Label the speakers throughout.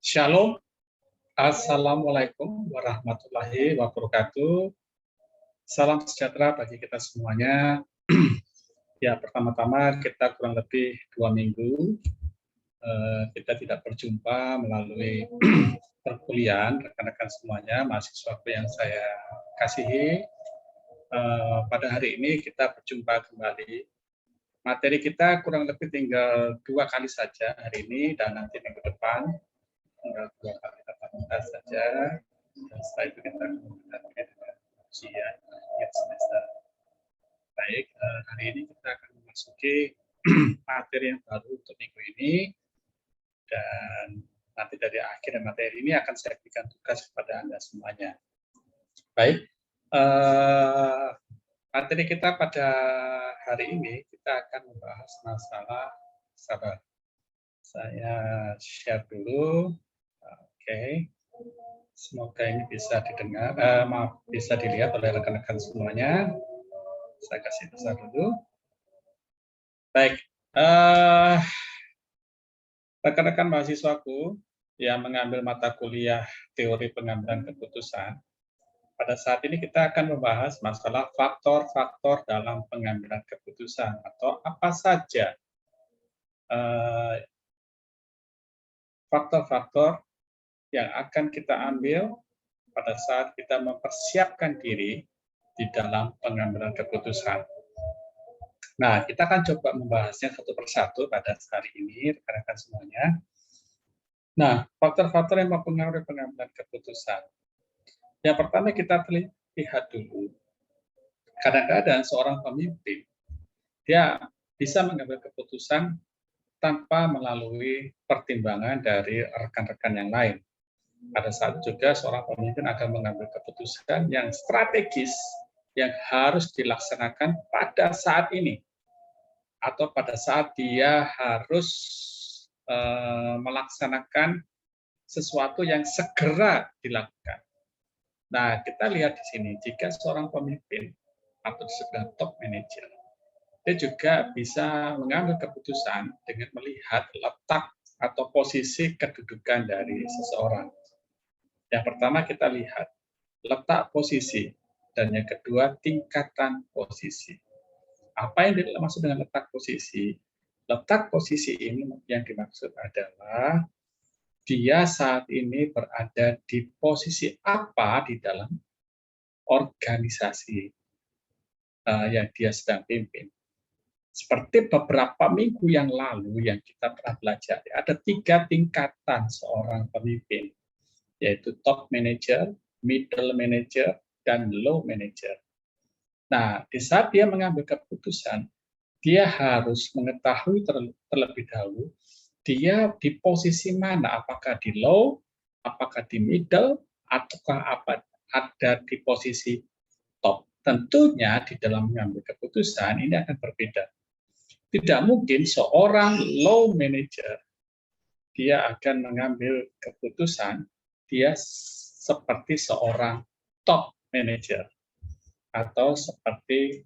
Speaker 1: Shalom, Assalamualaikum warahmatullahi wabarakatuh. Salam sejahtera bagi kita semuanya. Ya, pertama-tama kita kurang lebih 2 minggu kita tidak berjumpa melalui perkuliahan rekan-rekan semuanya, mahasiswaku yang saya kasihi. Pada hari ini kita berjumpa kembali. Materi kita kurang lebih tinggal 2 kali saja hari ini dan nanti minggu depan. Tinggal 2 kali tatap muka saja, dan setelah itu kita menggunakan ujian akhir semester. Baik, hari ini kita akan memasuki materi yang baru untuk minggu ini, dan nanti dari akhir materi ini akan saya berikan tugas kepada Anda semuanya. Baik, materi kita pada hari ini kita akan membahas masalah sabar. Saya share dulu. Oke, semoga ini bisa didengar, bisa dilihat oleh rekan-rekan semuanya. Saya kasih besar dulu. Baik, rekan-rekan mahasiswaku yang mengambil mata kuliah teori pengambilan keputusan, pada saat ini kita akan membahas masalah faktor-faktor dalam pengambilan keputusan atau apa saja faktor-faktor yang akan kita ambil pada saat kita mempersiapkan diri di dalam pengambilan keputusan. Nah, kita akan coba membahasnya satu persatu pada hari ini, rekan-rekan semuanya. Nah, faktor-faktor yang mempengaruhi pengambilan keputusan. Yang pertama kita lihat dulu. Kadang-kadang seorang pemimpin, dia bisa mengambil keputusan tanpa melalui pertimbangan dari rekan-rekan yang lain. Pada saat juga seorang pemimpin akan mengambil keputusan yang strategis yang harus dilaksanakan pada saat ini atau pada saat dia harus melaksanakan sesuatu yang segera dilakukan. Nah, kita lihat di sini, jika seorang pemimpin atau disebut top manager, dia juga bisa mengambil keputusan dengan melihat letak atau posisi kedudukan dari seseorang. Yang pertama kita lihat letak posisi, dan yang kedua tingkatan posisi. Apa yang dimaksud dengan letak posisi? Letak posisi ini yang dimaksud adalah dia saat ini berada di posisi apa di dalam organisasi yang dia sedang pimpin. Seperti beberapa minggu yang lalu yang kita pernah belajar, ada 3 tingkatan seorang pemimpin, yaitu top manager, middle manager, dan low manager. Nah, di saat dia mengambil keputusan, dia harus mengetahui terlebih dahulu dia di posisi mana, apakah di low, apakah di middle, ataukah ada di posisi top. Tentunya di dalam mengambil keputusan ini akan berbeda. Tidak mungkin seorang low manager dia akan mengambil keputusan dia seperti seorang top manager atau seperti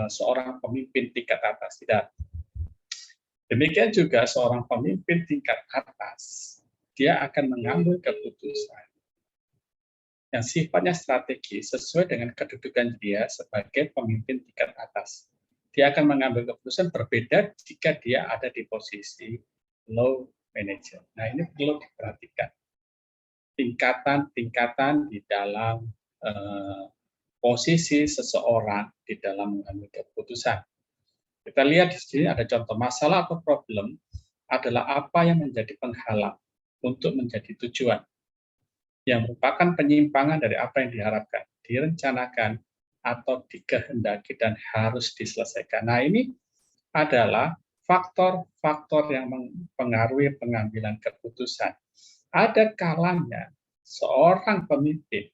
Speaker 1: seorang pemimpin tingkat atas. Tidak. Demikian juga seorang pemimpin tingkat atas, dia akan mengambil keputusan yang sifatnya strategis sesuai dengan kedudukan dia sebagai pemimpin tingkat atas. Dia akan mengambil keputusan berbeda jika dia ada di posisi low manager. Nah, ini perlu diperhatikan. Tingkatan-tingkatan di dalam posisi seseorang di dalam mengambil keputusan. Kita lihat di sini ada contoh masalah atau problem adalah apa yang menjadi penghalang untuk menjadi tujuan, yang merupakan penyimpangan dari apa yang diharapkan, direncanakan, atau dikehendaki dan harus diselesaikan. Nah, ini adalah faktor-faktor yang mempengaruhi pengambilan keputusan. Ada kalanya seorang pemimpin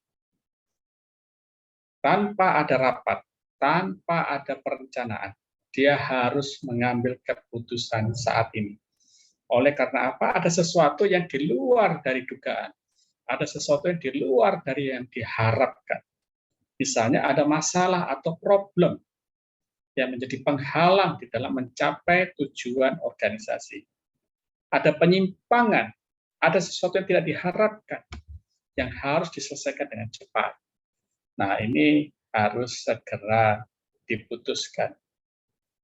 Speaker 1: tanpa ada rapat, tanpa ada perencanaan, dia harus mengambil keputusan saat ini. Oleh karena apa? Ada sesuatu yang di luar dari dugaan. Ada sesuatu yang di luar dari yang diharapkan. Misalnya ada masalah atau problem yang menjadi penghalang di dalam mencapai tujuan organisasi. Ada penyimpangan, ada sesuatu yang tidak diharapkan, yang harus diselesaikan dengan cepat. Nah, ini harus segera diputuskan.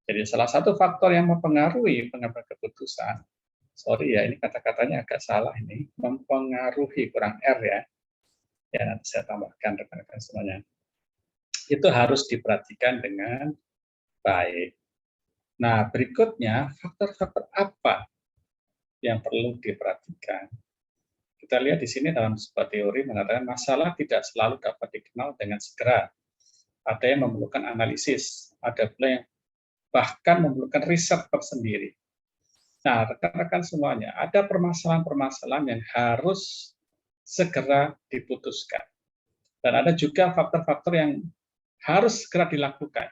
Speaker 1: Jadi salah satu faktor yang mempengaruhi pengambilan keputusan, sorry ya, ini kata-katanya agak salah ini, mempengaruhi kurang R ya, ya nanti saya tambahkan rekan-rekan semuanya. Itu harus diperhatikan dengan baik. Nah, berikutnya faktor-faktor apa yang perlu diperhatikan? Kita lihat di sini dalam sebuah teori mengatakan masalah tidak selalu dapat dikenal dengan segera. Ada yang memerlukan analisis, ada pula yang bahkan memerlukan riset tersendiri. Nah, rekan-rekan semuanya, ada permasalahan-permasalahan yang harus segera diputuskan. Dan ada juga faktor-faktor yang harus segera dilakukan.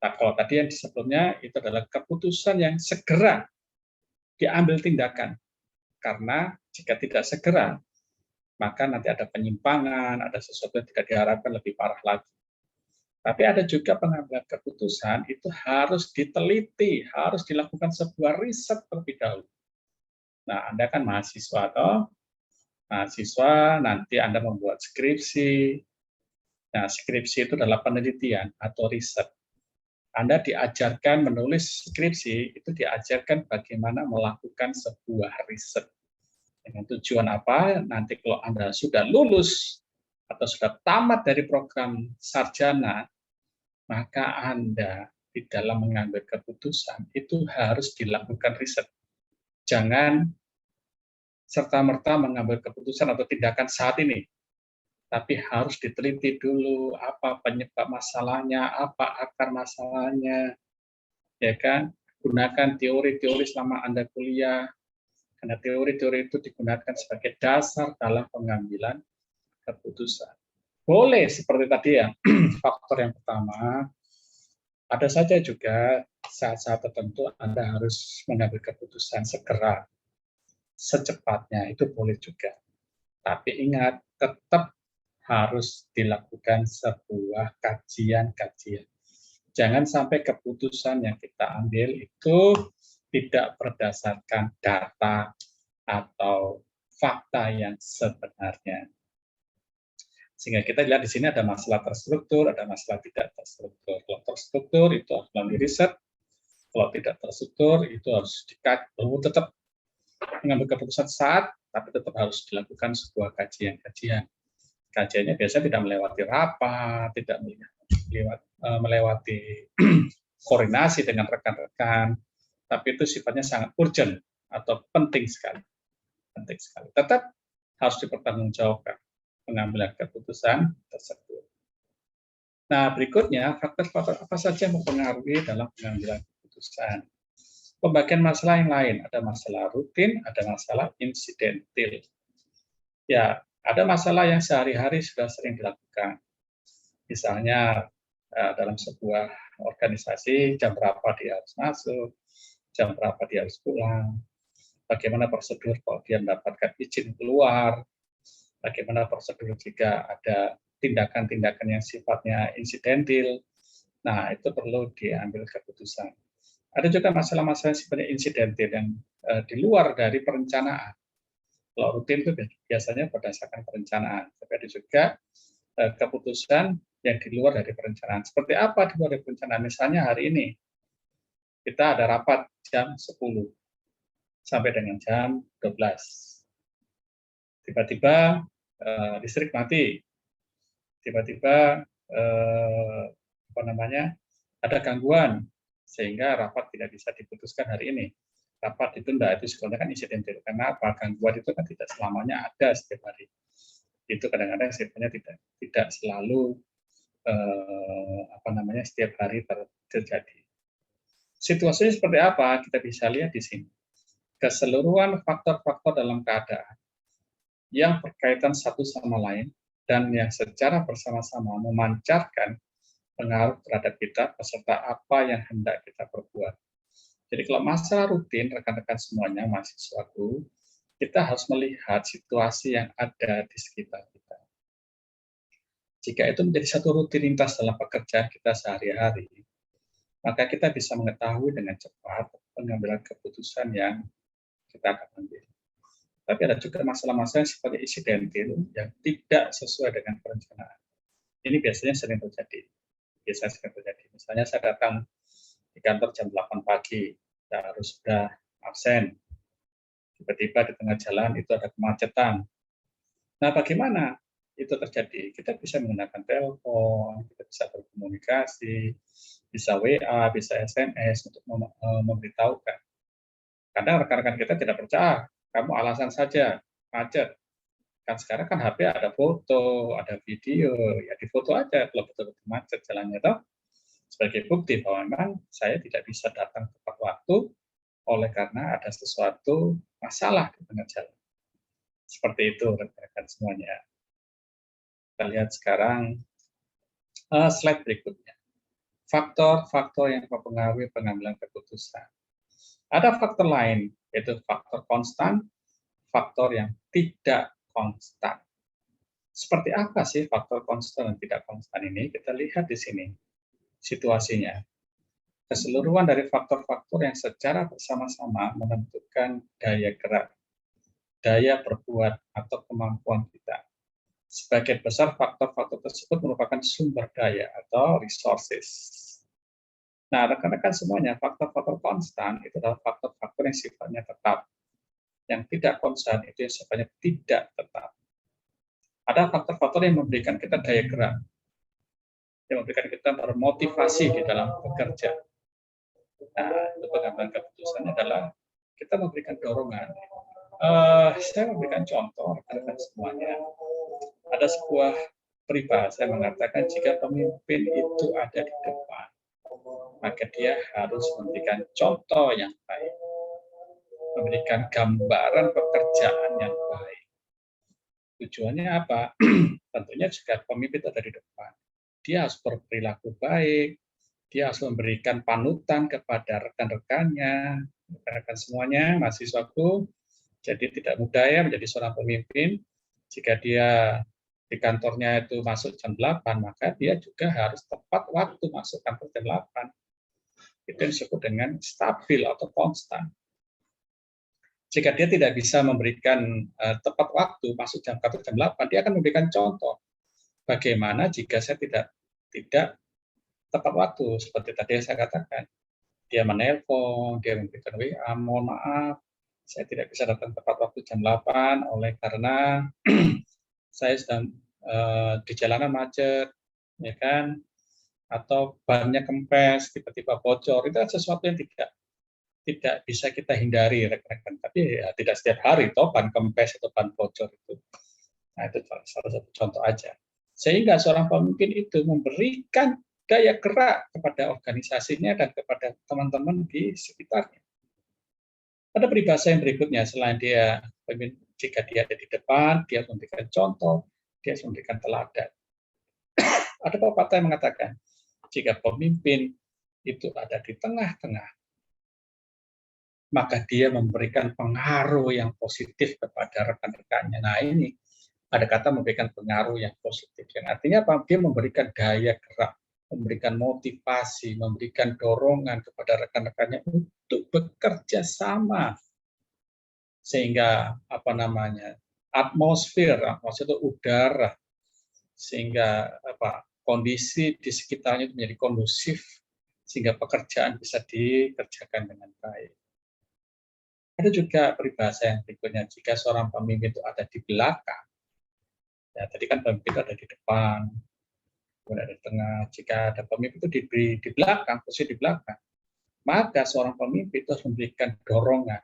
Speaker 1: Nah, kalau tadi yang sebelumnya itu adalah keputusan yang segera diambil tindakan. Karena jika tidak segera, maka nanti ada penyimpangan, ada sesuatu yang tidak diharapkan lebih parah lagi. Tapi ada juga pengambilan keputusan itu harus diteliti, harus dilakukan sebuah riset terlebih dahulu. Nah, Anda kan mahasiswa atau mahasiswa, nanti Anda membuat skripsi. Nah, skripsi itu adalah penelitian atau riset. Anda diajarkan menulis skripsi, itu diajarkan bagaimana melakukan sebuah riset. Dengan tujuan apa? Nanti kalau Anda sudah lulus atau sudah tamat dari program sarjana, maka Anda di dalam mengambil keputusan itu harus dilakukan riset. Jangan serta-merta mengambil keputusan atau tindakan saat ini, tapi harus diteliti dulu apa penyebab masalahnya, apa akar masalahnya, ya kan? Gunakan teori-teori selama Anda kuliah, karena teori-teori itu digunakan sebagai dasar dalam pengambilan keputusan. Boleh seperti tadi ya, faktor yang pertama, ada saja juga saat-saat tertentu Anda harus mengambil keputusan segera, secepatnya, itu boleh juga. Tapi ingat, tetap harus dilakukan sebuah kajian-kajian. Jangan sampai keputusan yang kita ambil itu tidak berdasarkan data atau fakta yang sebenarnya. Sehingga kita lihat di sini ada masalah terstruktur, ada masalah tidak terstruktur. Kalau terstruktur itu harus melalui riset, kalau tidak terstruktur itu harus tetap mengambil keputusan saat, tapi tetap harus dilakukan sebuah kajian-kajian. Kajiannya biasanya tidak melewati rapat, tidak melewati koordinasi dengan rekan-rekan, tapi itu sifatnya sangat urgent atau penting sekali. Penting sekali. Tetap harus dipertanggungjawabkan pengambilan keputusan tersebut. Nah, berikutnya faktor-faktor apa saja yang mempengaruhi dalam pengambilan keputusan. Pembagian masalah yang lain, ada masalah rutin, ada masalah insidentil. Ya, ada masalah yang sehari-hari sudah sering dilakukan. Misalnya dalam sebuah organisasi, jam berapa dia harus masuk, jam berapa dia harus pulang, bagaimana prosedur kalau dia mendapatkan izin keluar, bagaimana prosedur jika ada tindakan-tindakan yang sifatnya insidentil. Nah, itu perlu diambil keputusan. Ada juga masalah-masalah yang sifatnya insidentil yang di luar dari perencanaan. Kalau rutin itu biasanya berdasarkan perencanaan. Tapi ada juga keputusan yang di luar dari perencanaan. Seperti apa di luar dari perencanaan? Misalnya hari ini kita ada rapat jam 10 sampai dengan jam 12. Tiba-tiba listrik mati. Tiba-tiba ada gangguan sehingga rapat tidak bisa diputuskan hari ini. Rapat ditunda, itu sebenarnya kan insidentil. Karena apa? Gangguan itu kan tidak selamanya ada setiap hari. Itu kadang-kadang sebenarnya tidak selalu setiap hari terjadi. Situasinya seperti apa? Kita bisa lihat di sini. Keseluruhan faktor-faktor dalam keadaan yang berkaitan satu sama lain dan yang secara bersama-sama memancarkan pengaruh terhadap kita beserta apa yang hendak kita perbuat. Jadi kalau masalah rutin, rekan-rekan semuanya, mahasiswaku, kita harus melihat situasi yang ada di sekitar kita. Jika itu menjadi satu rutinitas dalam pekerjaan kita sehari-hari, maka kita bisa mengetahui dengan cepat pengambilan keputusan yang kita akan ambil. Tapi ada juga masalah-masalah yang sifatnya insidentil yang tidak sesuai dengan perencanaan. Ini biasanya sering terjadi. Misalnya saya datang di kantor jam 8 pagi, saya harus sudah absen. Tiba-tiba di tengah jalan itu ada kemacetan. Nah, bagaimana itu terjadi? Kita bisa menggunakan telepon, kita bisa berkomunikasi, bisa WA, bisa SMS untuk memberitahukan. Kadang rekan-rekan kita tidak percaya, kamu alasan saja, macet. Kan sekarang kan HP ada foto, ada video, ya difoto aja kalau betul-betul macet jalannya toh. Sebagai bukti bahwa memang saya tidak bisa datang tepat waktu oleh karena ada sesuatu masalah di tengah jalan. Seperti itu rekan-rekan semuanya. Kita lihat sekarang slide berikutnya. Faktor-faktor yang mempengaruhi pengambilan keputusan. Ada faktor lain, yaitu faktor konstan, faktor yang tidak konstan. Seperti apa sih faktor konstan dan tidak konstan ini? Kita lihat di sini situasinya. Keseluruhan dari faktor-faktor yang secara bersama-sama menentukan daya gerak, daya berbuat, atau kemampuan kita. Sebagian besar faktor-faktor tersebut merupakan sumber daya atau resources. Nah, rekan-rekan semuanya, faktor-faktor konstan itu adalah faktor-faktor yang sifatnya tetap. Yang tidak konstan itu yang sifatnya tidak tetap. Ada faktor-faktor yang memberikan kita daya gerak, yang memberikan kita bermotivasi di dalam bekerja. Nah, untuk pengambilan keputusan adalah kita memberikan dorongan. Saya memberikan contoh rekan-rekan semuanya. Ada sebuah peribahasa yang mengatakan jika pemimpin itu ada di depan, maka dia harus memberikan contoh yang baik, memberikan gambaran pekerjaan yang baik. Tujuannya apa? Tentunya jika pemimpin ada di depan, dia harus berperilaku baik, dia harus memberikan panutan kepada rekan-rekannya, rekan-rekan semuanya, mahasiswaku. Jadi tidak mudah ya menjadi seorang pemimpin. Jika dia di kantornya itu masuk jam 8, maka dia juga harus tepat waktu masuk kantor jam 8. Itu yang disebut dengan stabil atau konstan. Jika dia tidak bisa memberikan tepat waktu masuk kantor jam 8, dia akan memberikan contoh. Bagaimana jika saya tidak tepat waktu, seperti tadi yang saya katakan. Dia menelpon, dia memberikan WA, mohon maaf, saya tidak bisa datang tepat waktu jam 8 oleh karena saya sedang di jalanan macet, ya kan? Atau bannya kempes, tiba-tiba bocor. Itu sesuatu yang tidak bisa kita hindari, rekan-rekan. Tapi ya, tidak setiap hari, toh ban kempes atau ban bocor itu. Nah, itu salah satu contoh aja. Sehingga seorang pemimpin itu memberikan daya gerak kepada organisasinya dan kepada teman-teman di sekitarnya. Ada peribahasa yang berikutnya, selain dia jika dia ada di depan, dia memberikan contoh, dia memberikan teladan. Ada pepatah yang mengatakan, jika pemimpin itu ada di tengah-tengah, maka dia memberikan pengaruh yang positif kepada rekan-rekannya. Nah, ini ada kata memberikan pengaruh yang positif. Yang artinya apa? Dia memberikan daya gerak, memberikan motivasi, memberikan dorongan kepada rekan-rekannya untuk bekerja sama. Sehingga atmosfer itu udara, sehingga kondisi di sekitarnya itu menjadi kondusif, sehingga pekerjaan bisa dikerjakan dengan baik. Ada juga peribahasa yang berikutnya, jika seorang pemimpin itu ada di belakang, ya tadi kan pemimpin itu ada di depan, kemudian ada di tengah. Jika ada pemimpin itu di belakang, posisi di belakang, maka seorang pemimpin itu harus memberikan dorongan,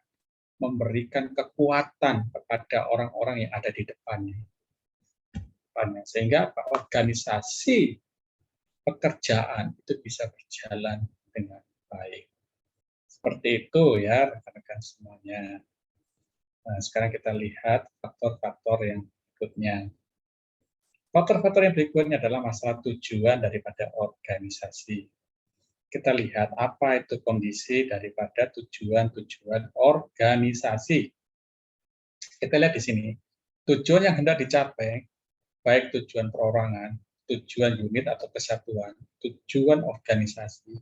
Speaker 1: memberikan kekuatan kepada orang-orang yang ada di depannya. Sehingga organisasi pekerjaan itu bisa berjalan dengan baik. Seperti itu ya rekan-rekan semuanya. Nah, sekarang kita lihat faktor-faktor yang berikutnya. Faktor-faktor yang berikutnya adalah masalah tujuan daripada organisasi. Kita lihat apa itu kondisi daripada tujuan-tujuan organisasi. Kita lihat di sini, tujuan yang hendak dicapai, baik tujuan perorangan, tujuan unit atau kesatuan, tujuan organisasi,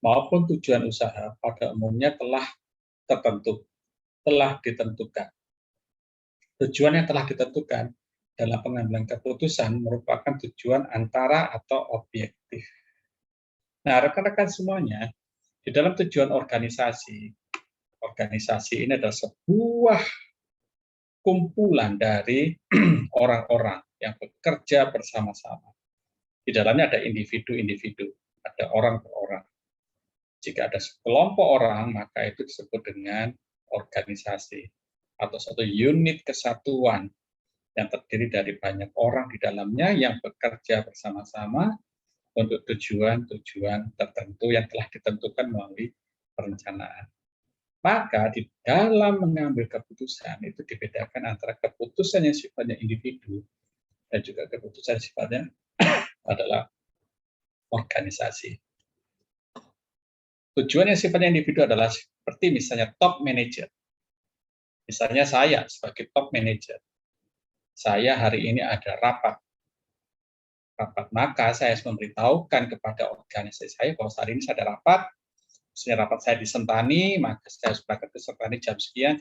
Speaker 1: maupun tujuan usaha pada umumnya telah ditentukan. Tujuan yang telah ditentukan dalam pengambilan keputusan merupakan tujuan antara atau objektif. Nah, rekan-rekan semuanya, di dalam tujuan organisasi ini adalah sebuah kumpulan dari orang-orang yang bekerja bersama-sama. Di dalamnya ada individu-individu, ada orang per orang. Jika ada sekelompok orang, maka itu disebut dengan organisasi atau satu unit kesatuan yang terdiri dari banyak orang di dalamnya yang bekerja bersama-sama untuk tujuan-tujuan tertentu yang telah ditentukan melalui perencanaan. Maka di dalam mengambil keputusan itu dibedakan antara keputusan yang sifatnya individu dan juga keputusan sifatnya adalah organisasi. Tujuan yang sifatnya individu adalah seperti misalnya top manager. Misalnya saya sebagai top manager, saya hari ini ada rapat, maka saya harus memberitahukan kepada organisasi saya bahwa hari ini saya ada rapat, misalnya rapat saya di Sentani, maka saya harus berangkat ke Sentani jam sekian,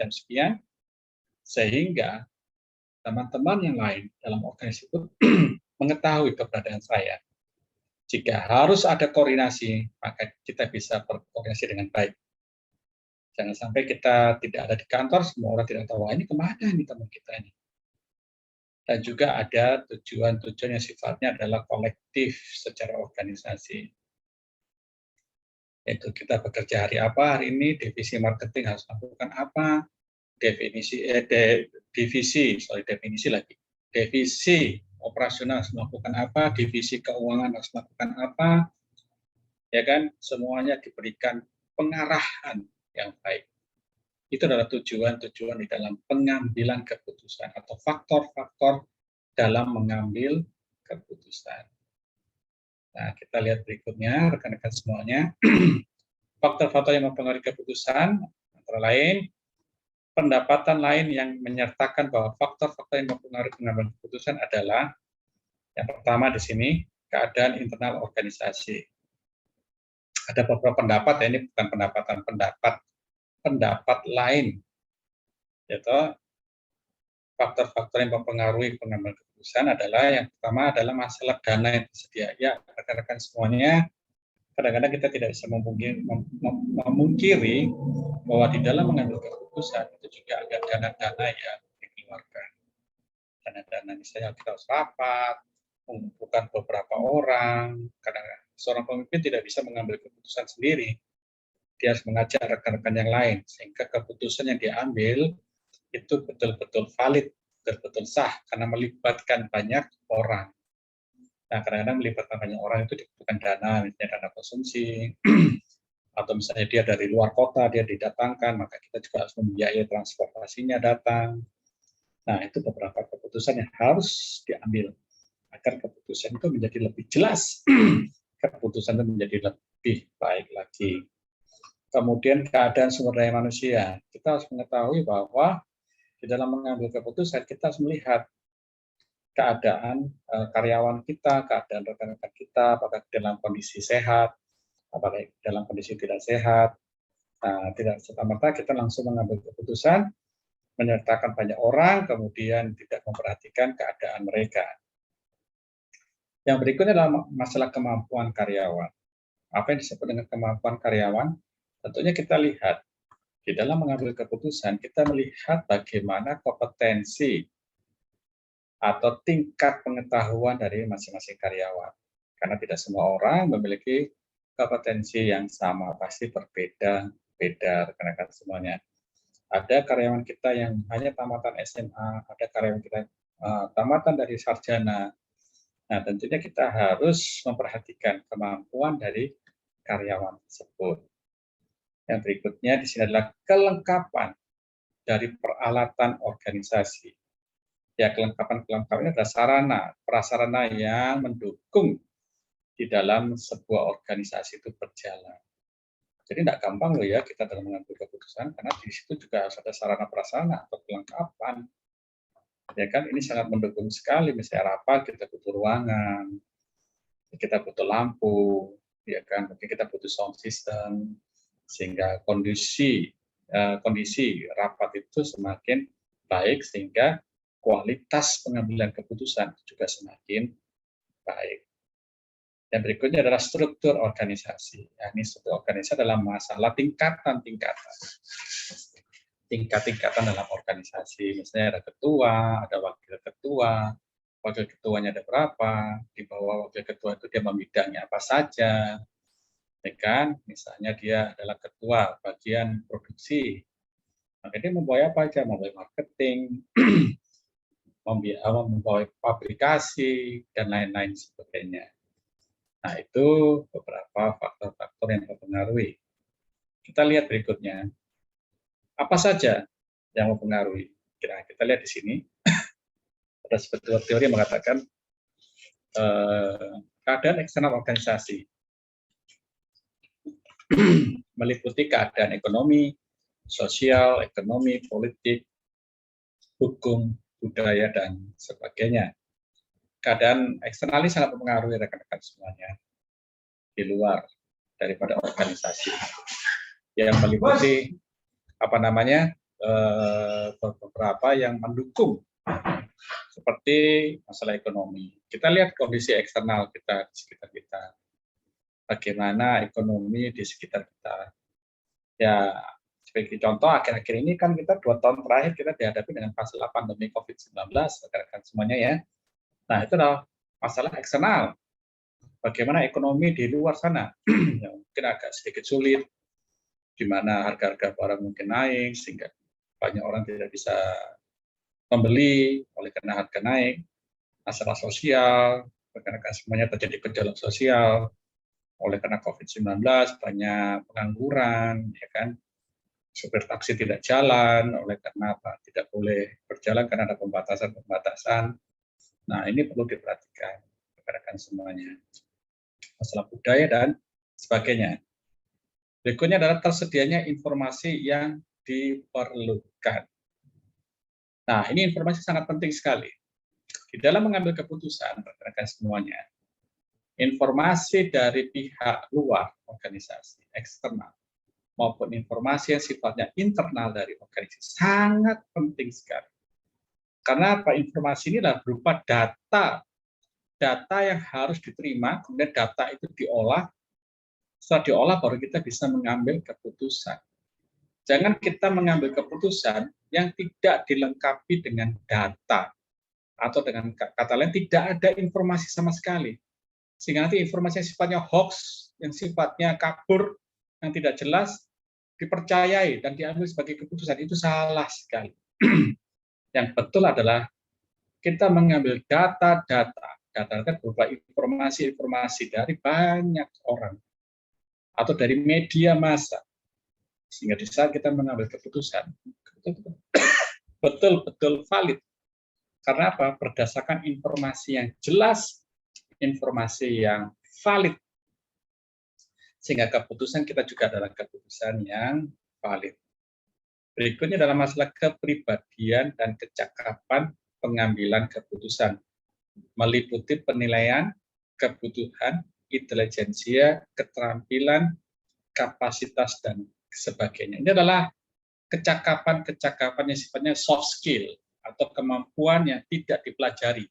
Speaker 1: sehingga teman-teman yang lain dalam organisasi itu mengetahui keberadaan saya. Jika harus ada koordinasi, maka kita bisa berkoordinasi dengan baik. Jangan sampai kita tidak ada di kantor, semua orang tidak tahu, ini kemana ini teman kita ini. Dan juga ada tujuan-tujuan yang sifatnya adalah kolektif secara organisasi. Yaitu kita bekerja hari apa, hari ini divisi marketing harus melakukan apa, divisi operasional harus melakukan apa, divisi keuangan harus melakukan apa, ya kan, semuanya diberikan pengarahan yang baik. Itu adalah tujuan-tujuan di dalam pengambilan keputusan atau faktor-faktor dalam mengambil keputusan. Nah, kita lihat berikutnya, rekan-rekan semuanya. Faktor-faktor yang mempengaruhi keputusan, antara lain, pendapatan lain yang menyertakan bahwa faktor-faktor yang mempengaruhi pengambilan keputusan adalah, yang pertama di sini, keadaan internal organisasi. Ada beberapa pendapat, ya, ini bukan pendapat lain, yaitu faktor-faktor yang mempengaruhi pengambilan keputusan adalah yang pertama adalah masalah dana yang tersedia. Ya, rekan-rekan semuanya, kadang-kadang kita tidak bisa memungkiri bahwa di dalam mengambil keputusan itu juga ada dana-dana yang dikeluarkan. Dana-dana misalnya kita harus rapat, mengumpulkan beberapa orang. Kadang-kadang seorang pemimpin tidak bisa mengambil keputusan sendiri. Dia harus mengajak rekan-rekan yang lain, sehingga keputusan yang diambil itu betul-betul valid, betul-betul sah, karena melibatkan banyak orang. Nah, kadang-kadang melibatkan banyak orang itu dibutuhkan dana, misalnya dana konsumsi, atau misalnya dia dari luar kota, dia didatangkan, maka kita juga harus membiayai transportasinya datang. Nah, itu beberapa keputusan yang harus diambil, agar keputusan itu menjadi lebih jelas, keputusan itu menjadi lebih baik lagi. Kemudian keadaan sumber daya manusia. Kita harus mengetahui bahwa di dalam mengambil keputusan, kita harus melihat keadaan karyawan kita, keadaan rekan-rekan kita, apakah dalam kondisi sehat, apakah dalam kondisi tidak sehat. Nah, tidak serta-merta kita langsung mengambil keputusan, menyertakan banyak orang, kemudian tidak memperhatikan keadaan mereka. Yang berikutnya adalah masalah kemampuan karyawan. Apa yang disebut dengan kemampuan karyawan? Tentunya kita lihat, di dalam mengambil keputusan, kita melihat bagaimana kompetensi atau tingkat pengetahuan dari masing-masing karyawan. Karena tidak semua orang memiliki kompetensi yang sama, pasti berbeda-beda rekan-rekan semuanya. Ada karyawan kita yang hanya tamatan SMA, ada karyawan kita tamatan dari sarjana. Nah, tentunya kita harus memperhatikan kemampuan dari karyawan tersebut. Yang berikutnya di sini adalah kelengkapan dari peralatan organisasi. Ya, kelengkapan ini adalah sarana, prasarana yang mendukung di dalam sebuah organisasi itu berjalan. Jadi tidak gampang loh ya kita dalam mengambil keputusan, karena di situ juga harus ada sarana prasarana atau kelengkapan. Ya kan, ini sangat mendukung sekali. Misalnya rapat, kita butuh ruangan, kita butuh lampu, ya kan? Mungkin kita butuh sound system sehingga kondisi rapat itu semakin baik sehingga kualitas pengambilan keputusan juga semakin baik. Dan berikutnya adalah struktur organisasi. Ya, ini struktur organisasi adalah masalah tingkat-tingkatan dalam organisasi. Misalnya ada ketua, ada wakil ketuanya ada berapa, di bawah wakil ketua itu dia membidangi apa saja, ya kan? Misalnya dia adalah ketua bagian produksi, maka dia membawa apa aja, membawa marketing, membawa aplikasi, dan lain-lain sebagainya. Nah, itu beberapa faktor-faktor yang mempengaruhi. Kita lihat berikutnya. Apa saja yang mempengaruhi? Kita lihat di sini. Ada sebuah teori yang mengatakan keadaan eksternal organisasi meliputi keadaan ekonomi, sosial, ekonomi, politik, hukum, budaya, dan sebagainya. Keadaan eksternal ini sangat mempengaruhi rekan-rekan semuanya di luar daripada organisasi yang meliputi beberapa yang mendukung seperti masalah ekonomi. Kita lihat kondisi eksternal kita di sekitar kita, bagaimana ekonomi di sekitar kita. Ya, sebagai contoh, akhir-akhir ini kan kita 2 tahun terakhir kita dihadapi dengan masalah pandemi COVID-19, rekan-rekan semuanya ya. Nah, itu adalah masalah eksternal. Bagaimana ekonomi di luar sana yang mungkin agak sedikit sulit, di mana harga-harga barang mungkin naik, sehingga banyak orang tidak bisa membeli oleh karena harga naik. Masalah sosial, rekan-rekan semuanya terjadi gejolak sosial, oleh karena COVID-19 banyak pengangguran, ya kan, supir taksi tidak jalan, oleh karena tidak boleh berjalan karena ada pembatasan. Nah, ini perlu diperhatikan rekan-rekan semuanya. Masalah budaya dan sebagainya. Berikutnya adalah tersedianya informasi yang diperlukan. Nah, ini informasi sangat penting sekali. Di dalam mengambil keputusan, rekan-rekan semuanya, informasi dari pihak luar organisasi, eksternal, maupun informasi yang sifatnya internal dari organisasi sangat penting sekali. Karena apa? Informasi ini adalah berupa data yang harus diterima, kemudian data itu diolah, setelah diolah baru kita bisa mengambil keputusan. Jangan kita mengambil keputusan yang tidak dilengkapi dengan data, atau dengan kata lain tidak ada informasi sama sekali. Sehingga nanti informasi yang sifatnya hoax, yang sifatnya kabur, yang tidak jelas, dipercayai dan diambil sebagai keputusan, itu salah sekali. Yang betul adalah kita mengambil data berupa informasi-informasi dari banyak orang atau dari media massa, sehingga di saat kita mengambil keputusan betul-betul valid. Karena apa? Berdasarkan informasi yang jelas, informasi yang valid, sehingga keputusan kita juga adalah keputusan yang valid. Berikutnya adalah masalah kepribadian dan kecakapan pengambilan keputusan, meliputi penilaian, kebutuhan, intelijensia, keterampilan, kapasitas, dan sebagainya. Ini adalah kecakapan-kecakapan yang sifatnya soft skill atau kemampuan yang tidak dipelajari,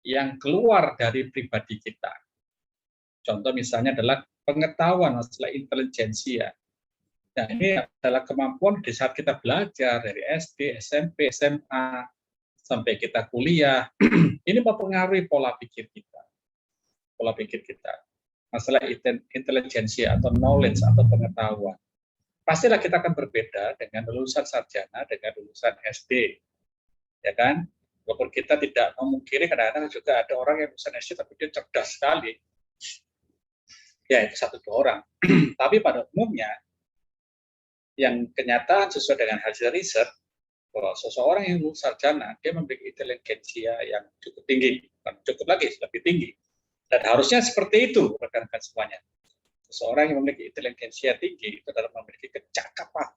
Speaker 1: yang keluar dari pribadi kita. Contoh misalnya adalah pengetahuan masalah intelijensia. Nah, ini adalah kemampuan di saat kita belajar dari SD, SMP, SMA, sampai kita kuliah. Ini mempengaruhi pola pikir kita. Masalah intelijensia atau knowledge atau pengetahuan. Pastilah kita akan berbeda dengan lulusan sarjana, dengan lulusan SD. Ya kan? Walaupun kita tidak memungkiri, kadang-kadang juga ada orang yang lulusan SD tapi dia cerdas sekali. Ya, itu 1-2 orang. Tapi pada umumnya, yang kenyataan sesuai dengan hasil riset, bahwa seseorang yang lulus sarjana, dia memiliki intelijensia yang cukup tinggi, bukan cukup lagi, lebih tinggi. Dan harusnya seperti itu, rekan-rekan semuanya. Seseorang yang memiliki intelijensia tinggi, itu adalah memiliki kecakapan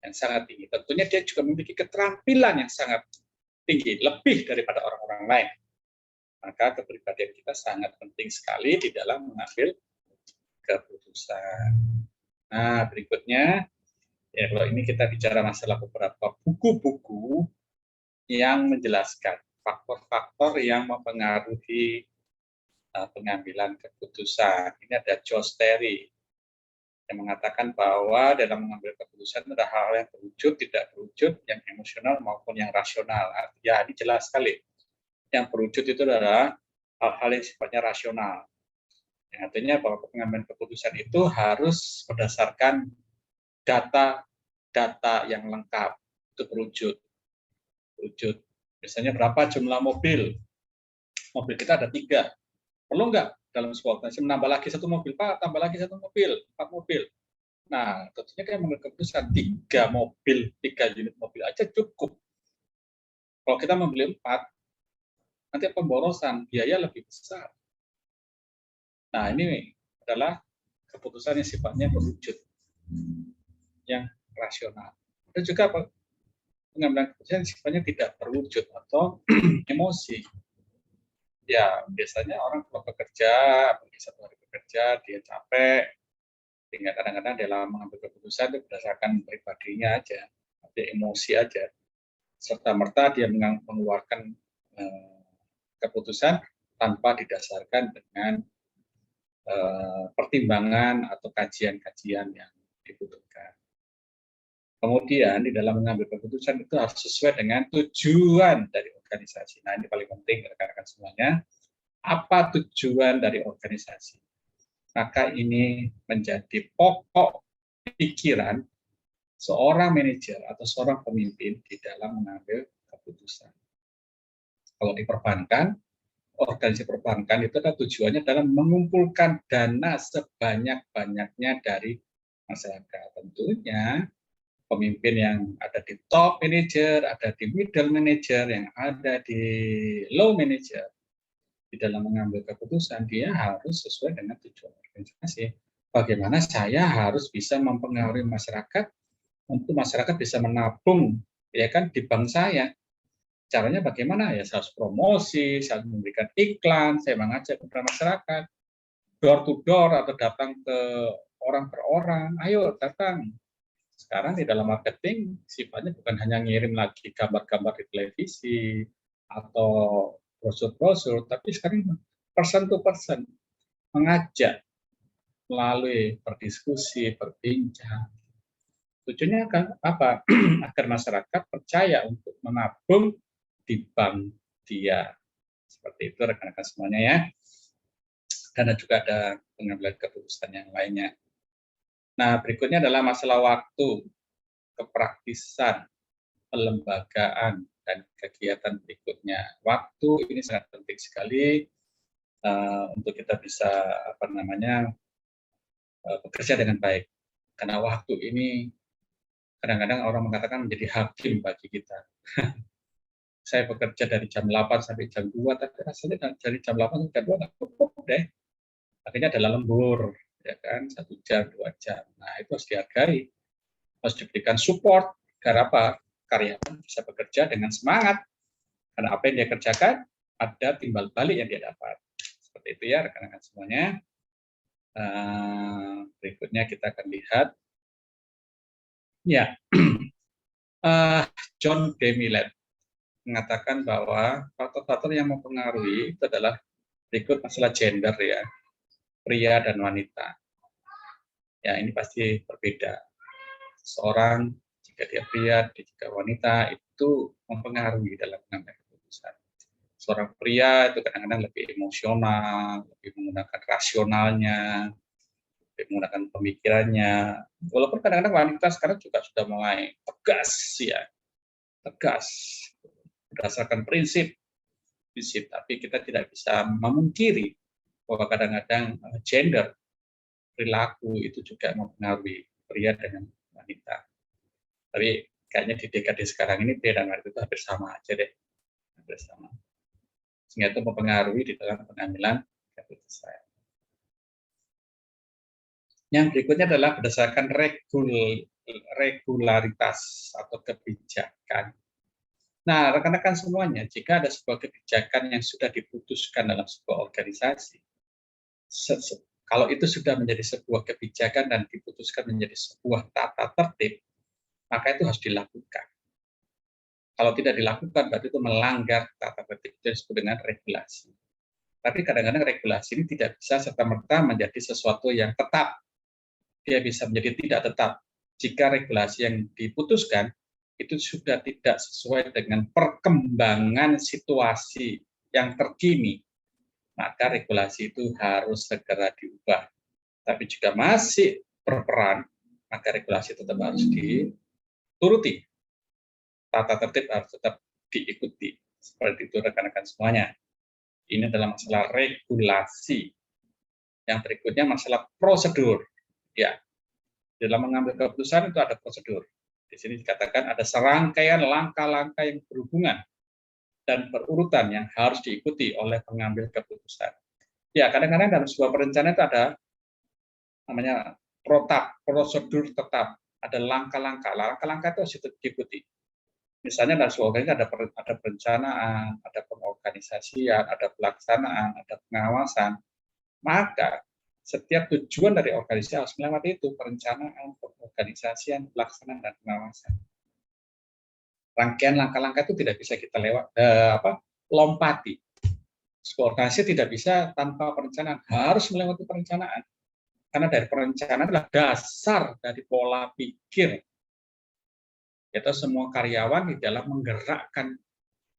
Speaker 1: yang sangat tinggi. Tentunya dia juga memiliki keterampilan yang sangat tinggi, lebih daripada orang-orang lain. Maka kepribadian kita sangat penting sekali di dalam mengambil keputusan. Nah, berikutnya, ya kalau ini kita bicara masalah beberapa buku-buku yang menjelaskan faktor-faktor yang mempengaruhi pengambilan keputusan. Ini ada Josh Terry yang mengatakan bahwa dalam mengambil keputusan ada hal yang berwujud, tidak berwujud, yang emosional maupun yang rasional. Ya, ini jelas sekali. Yang berwujud itu adalah hal-hal yang sifatnya rasional. Yang artinya bahwa pengambilan keputusan itu harus berdasarkan data yang lengkap. Itu berwujud. Misalnya berapa jumlah mobil? Mobil kita ada 3. Perlu nggak dalam sebuah organisasi menambah lagi 1 mobil? Pak, tambah lagi 1 mobil, 4 mobil. Nah, tentunya kan mengambil keputusan 3 mobil, 3 unit mobil aja cukup. Kalau kita membeli 4, nanti pemborosan, biaya lebih besar. Nah, ini adalah keputusan yang sifatnya berwujud, yang rasional. Dan juga pengambilan keputusan yang sifatnya tidak berwujud atau emosi. Ya, biasanya orang kalau bekerja, pergi 1 hari bekerja, dia capek, sehingga kadang-kadang dalam mengambil keputusan itu berdasarkan pribadinya aja, ada emosi aja, serta merta dia mengeluarkan keputusan tanpa didasarkan dengan pertimbangan atau kajian-kajian yang dibutuhkan. Kemudian di dalam mengambil keputusan itu harus sesuai dengan tujuan dari organisasi. Nah, ini paling penting rekan-rekan semuanya. Apa tujuan dari organisasi? Maka ini menjadi pokok pikiran seorang manajer atau seorang pemimpin di dalam mengambil keputusan. Kalau di perbankan, organisasi perbankan itu adalah tujuannya dalam mengumpulkan dana sebanyak-banyaknya dari masyarakat. Tentunya pemimpin yang ada di top manager, ada di middle manager, yang ada di low manager, di dalam mengambil keputusan, dia harus sesuai dengan tujuan organisasi. Bagaimana saya harus bisa mempengaruhi masyarakat untuk masyarakat bisa menabung, ya kan, di bank saya. Caranya bagaimana? Ya saya harus promosi, saya harus memberikan iklan, saya mengajak kepada masyarakat, door to door atau datang ke orang per orang, ayo datang. Sekarang di dalam marketing sifatnya bukan hanya ngirim lagi gambar-gambar di televisi atau brosur-brosur, tapi sekarang person to person, mengajak melalui berdiskusi, berbincang. Tujuannya kan apa? Agar masyarakat percaya untuk menabung di bank dia. Seperti itu rekan-rekan semuanya ya. Dan juga ada pengambilan keputusan yang lainnya. Nah, berikutnya adalah masalah waktu, kepraktisan, pelembagaan, dan kegiatan berikutnya. Waktu ini sangat penting sekali untuk kita bisa bekerja dengan baik. Karena waktu ini kadang-kadang orang mengatakan menjadi hakim bagi kita. Saya bekerja dari jam 8 sampai jam 2, tapi rasanya dari jam 8 sampai jam 2 nggak cukup deh. Akhirnya ada lembur, ya kan, 1 jam, 2 jam. Nah, itu harus dihargai. Harus diberikan support, agar apa? Karyawan bisa bekerja dengan semangat. Karena apa yang dia kerjakan, ada timbal balik yang dia dapat. Seperti itu ya, rekan-rekan semuanya. Berikutnya kita akan lihat. Ya, John D. Millett mengatakan bahwa faktor-faktor yang mempengaruhi itu adalah berikut masalah gender ya, pria dan wanita. Ya, ini pasti berbeda. Seorang jika dia pria, jika wanita itu mempengaruhi dalam mengambil keputusan. Seorang pria itu kadang-kadang lebih emosional, lebih menggunakan rasionalnya, lebih menggunakan pemikirannya. Walaupun kadang-kadang wanita sekarang juga sudah mulai tegas ya, tegas berdasarkan prinsip, tapi kita tidak bisa memungkiri bahwa kadang-kadang gender, perilaku itu juga mempengaruhi pria dengan wanita. Tapi kayaknya di dekade sekarang ini pria dan wanita itu hampir sama aja deh, hampir sama. Sehingga itu mempengaruhi di dalam pengambilan keputusan. Yang berikutnya adalah berdasarkan regularitas atau kebijakan. Nah, rekan-rekan semuanya, jika ada sebuah kebijakan yang sudah diputuskan dalam sebuah organisasi, Kalau itu sudah menjadi sebuah kebijakan dan diputuskan menjadi sebuah tata tertib, maka itu harus dilakukan. Kalau tidak dilakukan, berarti itu melanggar tata tertib, itu disebut dengan regulasi. Tapi kadang-kadang regulasi ini tidak bisa serta-merta menjadi sesuatu yang tetap. Dia bisa menjadi tidak tetap jika regulasi yang diputuskan itu sudah tidak sesuai dengan perkembangan situasi yang terkini, maka regulasi itu harus segera diubah. Tapi jika masih berperan, maka regulasi tetap harus dituruti. Tata tertib harus tetap diikuti. Seperti itu rekan-rekan semuanya. Ini adalah masalah regulasi. Yang berikutnya masalah prosedur. Ya, dalam mengambil keputusan itu ada prosedur. Di sini dikatakan ada serangkaian langkah-langkah yang berhubungan dan berurutan yang harus diikuti oleh pengambil keputusan. Ya, kadang-kadang dalam sebuah perencanaan itu ada namanya prosedur tetap, ada langkah-langkah. Langkah-langkah itu harus diikuti. Misalnya dalam sebuah organisasi ada perencanaan, ada pengorganisasian, ada pelaksanaan, ada pengawasan. Maka setiap tujuan dari organisasi harus melewati itu, perencanaan, pengorganisasian, pelaksanaan, dan pengawasan. Rangkaian langkah-langkah itu tidak bisa kita lompati. Sebuah organisasi tidak bisa tanpa perencanaan, harus melewati perencanaan. Karena dari perencanaan adalah dasar dari pola pikir, yaitu semua karyawan di dalam menggerakkan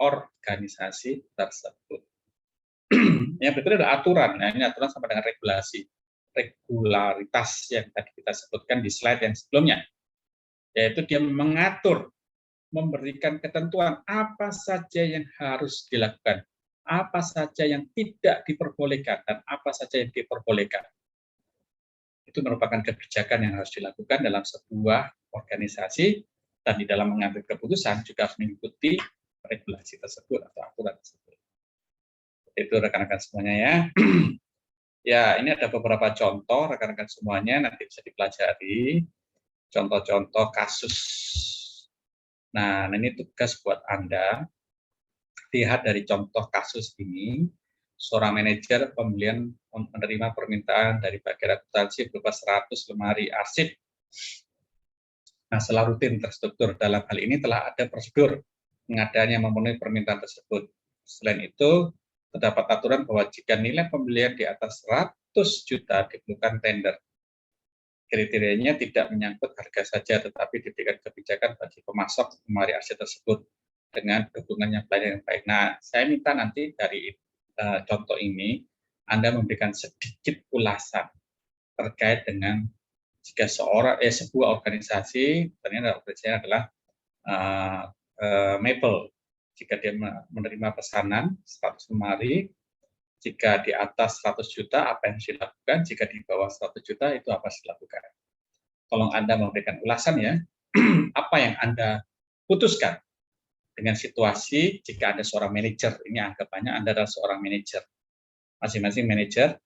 Speaker 1: organisasi tersebut. Yang berikutnya adalah aturan. Nah, ini aturan sama dengan regulasi. Regularitas yang tadi kita sebutkan di slide yang sebelumnya. Yaitu dia mengatur, memberikan ketentuan apa saja yang harus dilakukan, apa saja yang tidak diperbolehkan, dan apa saja yang diperbolehkan. Itu merupakan kebijakan yang harus dilakukan dalam sebuah organisasi, dan di dalam mengambil keputusan juga harus mengikuti regulasi tersebut atau aturan tersebut. Itu rekan-rekan semuanya ya. Ya, ini ada beberapa contoh rekan-rekan semuanya, nanti bisa dipelajari contoh-contoh kasus. Nah, ini tugas buat Anda. Lihat dari contoh kasus ini, seorang manajer pembelian menerima permintaan dari bagian akuntansi berupa 100 lemari arsip. Nah, setelah rutin terstruktur, dalam hal ini telah ada prosedur pengadaan yang memenuhi permintaan tersebut. Selain itu, terdapat aturan bahwa jika nilai pembelian di atas 100 juta diperlukan tender. Kriterianya tidak menyangkut harga saja, tetapi diberikan kebijakan bagi pemasok lemari arsip tersebut dengan dukungan yang baik. Nah, saya minta nanti dari contoh ini, Anda memberikan sedikit ulasan terkait dengan jika sebuah organisasi, ternyata organisasinya adalah Maple, jika dia menerima pesanan 100 lemari, jika di atas 100 juta apa yang harus dilakukan, jika di bawah 100 juta itu apa yang harus dilakukan. Tolong Anda memberikan ulasan ya, apa yang Anda putuskan dengan situasi jika Anda seorang manajer, ini anggapannya Anda adalah seorang manajer. Masing-masing manajer,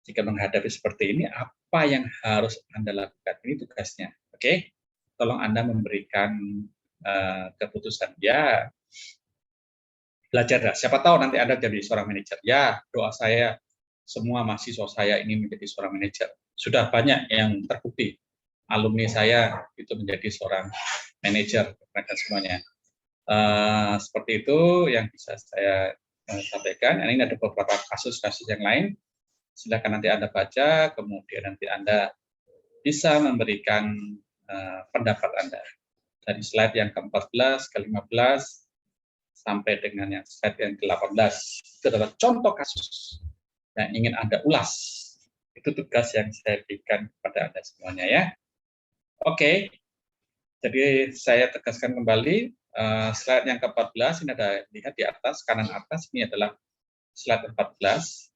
Speaker 1: jika menghadapi seperti ini, apa yang harus Anda lakukan? Ini tugasnya, oke? Tolong Anda memberikan keputusan. Ya, belajar. Siapa tahu nanti Anda jadi seorang manajer. Ya, doa saya, semua mahasiswa saya ingin menjadi seorang manajer. Sudah banyak yang terbukti. Alumni saya itu menjadi seorang manajer, mereka semuanya. Seperti itu yang bisa saya sampaikan. Ini ada beberapa kasus-kasus yang lain. Silakan nanti Anda baca, kemudian nanti Anda bisa memberikan pendapat Anda. Dari slide yang ke-14, ke-15, sampai dengan yang slide yang ke-18. Itu adalah contoh kasus yang ingin Anda ulas. Itu tugas yang saya berikan kepada Anda semuanya ya. Oke, jadi saya tegaskan kembali, slide yang ke-14, ini ada, lihat di atas, kanan atas, ini adalah slide 14.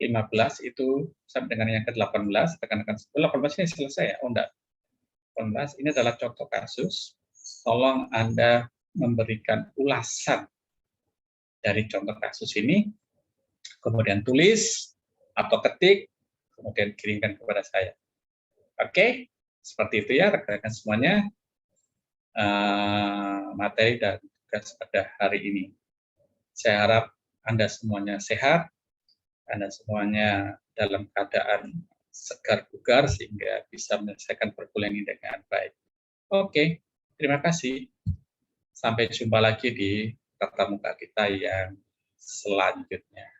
Speaker 1: 15 itu sampai dengan yang ke-18, rekan-rekan 18 ini selesai ya? Oh enggak. 18 ini adalah contoh kasus. Tolong Anda memberikan ulasan dari contoh kasus ini, kemudian tulis atau ketik, kemudian kirimkan kepada saya. Oke, seperti itu ya rekan-rekan semuanya, materi dan tugas pada hari ini. Saya harap Anda semuanya sehat, Anda semuanya dalam keadaan segar bugar sehingga bisa menyelesaikan perkuliahan ini dengan baik. Oke, terima kasih. Sampai jumpa lagi di tatap muka kita yang selanjutnya.